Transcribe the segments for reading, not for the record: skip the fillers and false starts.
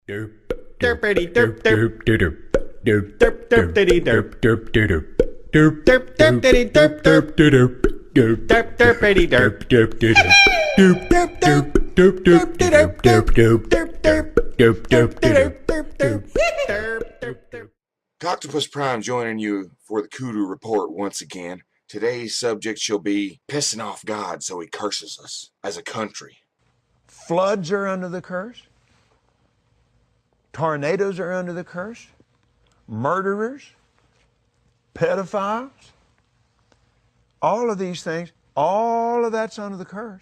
Derpity derp derp derp derp derp derpity derp derp derp derp derp derpity derp derp derp derp derp derpity derp derp derp derp derp derp derp derp derp derp derp derp derp derp derp derp. Octopus Prime joining you for the Kudu Report once again. Today's subject shall be pissing off God so he curses us as a country. Floods are under the curse. Tornadoes are under the curse. Murderers, pedophiles, all of these things, all of that's under the curse.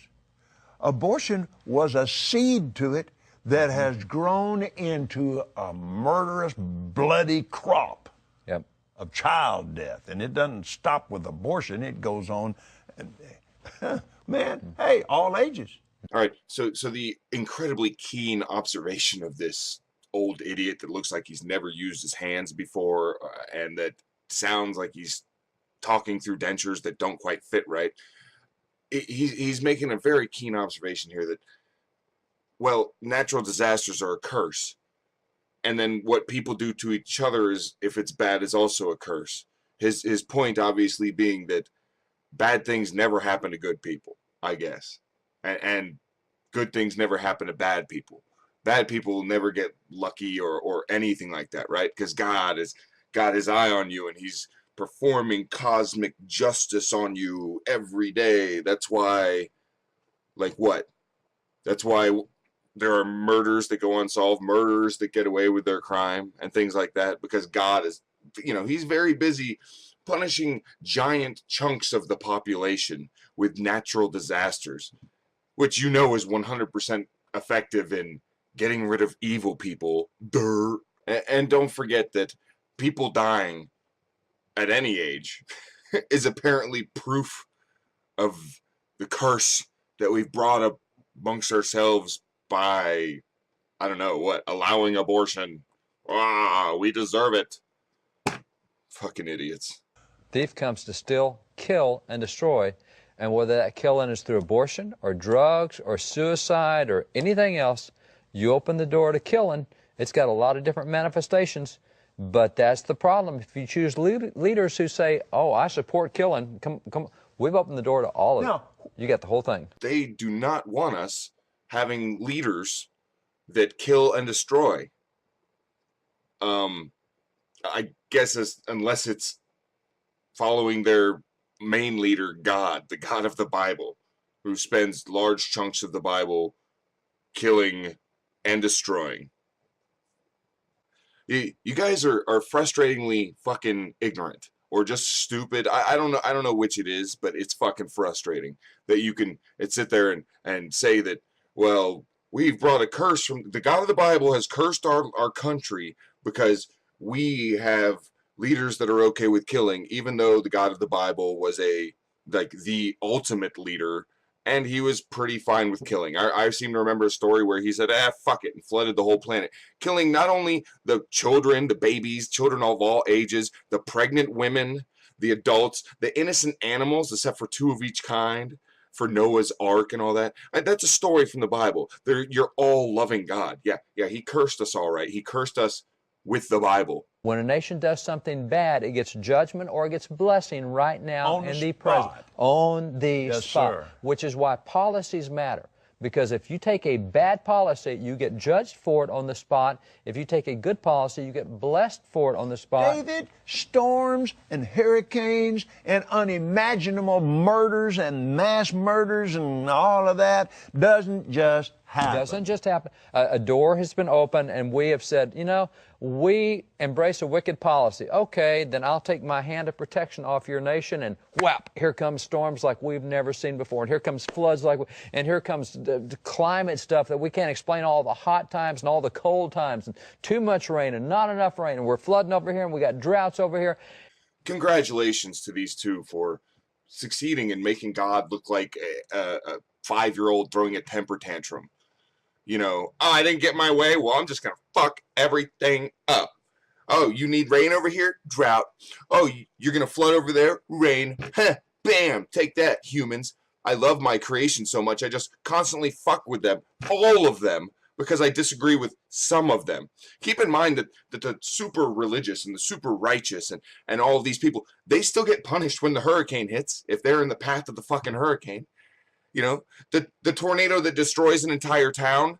Abortion was a seed to it that has grown into a murderous, bloody crop of child death. And it doesn't stop with abortion. It goes on. Man, hey, all ages. All right, so the incredibly keen observation of this old idiot that looks like he's never used his hands before and that sounds like he's talking through dentures that don't quite fit right. He's making a very keen observation here that, well, natural disasters are a curse. And then what people do to each other is, if it's bad, is also a curse. His point obviously being that bad things never happen to good people, I guess. And good things never happen to bad people. Bad people never get lucky or anything like that, right? Because God has got his eye on you and he's performing cosmic justice on you every day. That's why, like what? That's why there are murders that go unsolved, murderers that get away with their crime and things like that, because God is, he's very busy punishing giant chunks of the population with natural disasters, which is 100% effective in getting rid of evil people. And don't forget that people dying at any age is apparently proof of the curse that we've brought up amongst ourselves by, I don't know what, allowing abortion. We deserve it. Fucking idiots. Thief comes to steal, kill, and destroy, and whether that killing is through abortion or drugs or suicide or anything else, you open the door to killing. It's got a lot of different manifestations, but that's the problem. If you choose leaders who say, oh, I support killing, come, we've opened the door to all of it. You got the whole thing. They do not want us having leaders that kill and destroy. I guess unless it's following their main leader, God, the God of the Bible, who spends large chunks of the Bible killing and destroying. You guys are frustratingly fucking ignorant or just stupid. I don't know which it is, but it's fucking frustrating that you can sit there and say that, well, we've brought a curse from the God of the Bible has cursed our country because we have leaders that are okay with killing, even though the God of the Bible was the ultimate leader, and he was pretty fine with killing. I seem to remember a story where he said, fuck it, and flooded the whole planet. Killing not only the children, the babies, children of all ages, the pregnant women, the adults, the innocent animals, except for 2 of each kind, for Noah's Ark and all that. That's a story from the Bible. You're all loving God. Yeah, he cursed us all right. He cursed us with the Bible. When a nation does something bad, it gets judgment or it gets blessing right now in the present. On the spot. Sir. Which is why policies matter. Because if you take a bad policy, you get judged for it on the spot. If you take a good policy, you get blessed for it on the spot. David, storms and hurricanes and unimaginable murders and mass murders and all of that doesn't just happen. It doesn't just happen. A door has been opened and we have said, we embrace a wicked policy. Okay, then I'll take my hand of protection off your nation, and whap, here comes storms like we've never seen before, and here comes floods and here comes the climate stuff that we can't explain, all the hot times and all the cold times, and too much rain and not enough rain, and we're flooding over here, and we got droughts over here. Congratulations to these two for succeeding in making God look like a 5-year-old throwing a temper tantrum. I didn't get my way. Well, I'm just going to fuck everything up. Oh, you need rain over here? Drought. Oh, you're going to flood over there? Rain. Bam. Take that, humans. I love my creation so much. I just constantly fuck with them. All of them. because I disagree with some of them. Keep in mind that the super religious and the super righteous and all of these people, they still get punished when the hurricane hits if they're in the path of the fucking hurricane. You know, the tornado that destroys an entire town,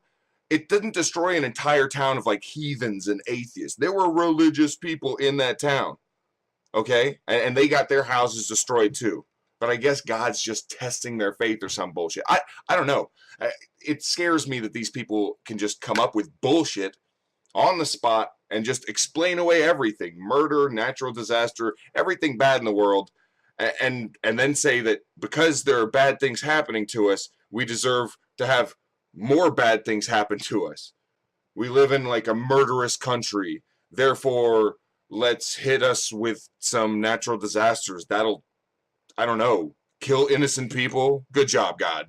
it didn't destroy an entire town of like heathens and atheists. There were religious people in that town, okay? And they got their houses destroyed too. But I guess God's just testing their faith or some bullshit. I don't know. It scares me that these people can just come up with bullshit on the spot and just explain away everything. Murder, natural disaster, everything bad in the world. And then say that because there are bad things happening to us, we deserve to have more bad things happen to us. We live in like a murderous country. Therefore, let's hit us with some natural disasters. That'll, I don't know, kill innocent people. Good job, God.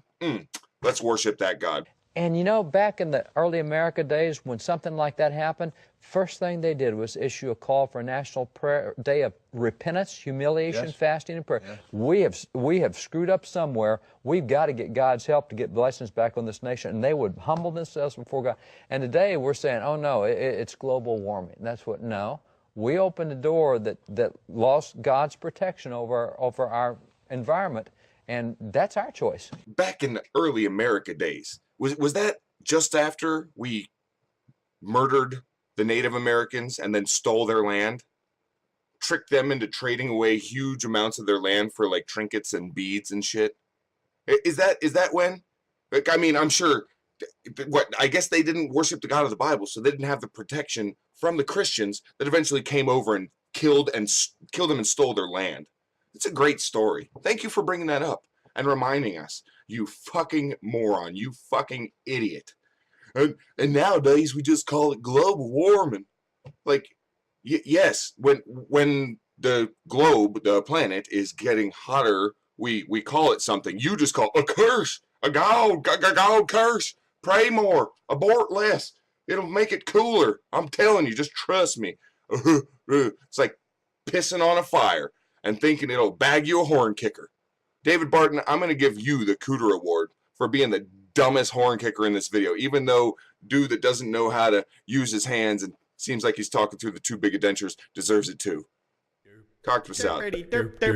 Let's worship that God. And you know, back in the early America days, when something like that happened, first thing they did was issue a call for a national prayer day of repentance, humiliation, Yes. fasting, and prayer. Yes. We have screwed up somewhere. We've got to get God's help to get blessings back on this nation. And they would humble themselves before God. And today we're saying, oh no, it's global warming. That's what, no. We opened a door that lost God's protection over our environment. And that's our choice. Back in the early America days, was that just after we murdered the Native Americans and then stole their land? Tricked them into trading away huge amounts of their land for like trinkets and beads and shit? Is that when? Like, I mean, I'm sure, I guess they didn't worship the God of the Bible, so they didn't have the protection from the Christians that eventually came over and killed them and stole their land. It's a great story. Thank you for bringing that up and reminding us. You fucking moron. You fucking idiot. And nowadays we just call it global warming. Like, yes, when the globe, the planet, is getting hotter, we call it something. You just call a curse. A God curse. Pray more. Abort less. It'll make it cooler. I'm telling you, just trust me. It's like pissing on a fire and thinking it'll bag you a horn kicker. David Barton, I'm going to give you the Cooter Award for being the dumbest horn kicker in this video, even though dude that doesn't know how to use his hands and seems like he's talking through the too big of dentures deserves it too. Cocked us out. Derp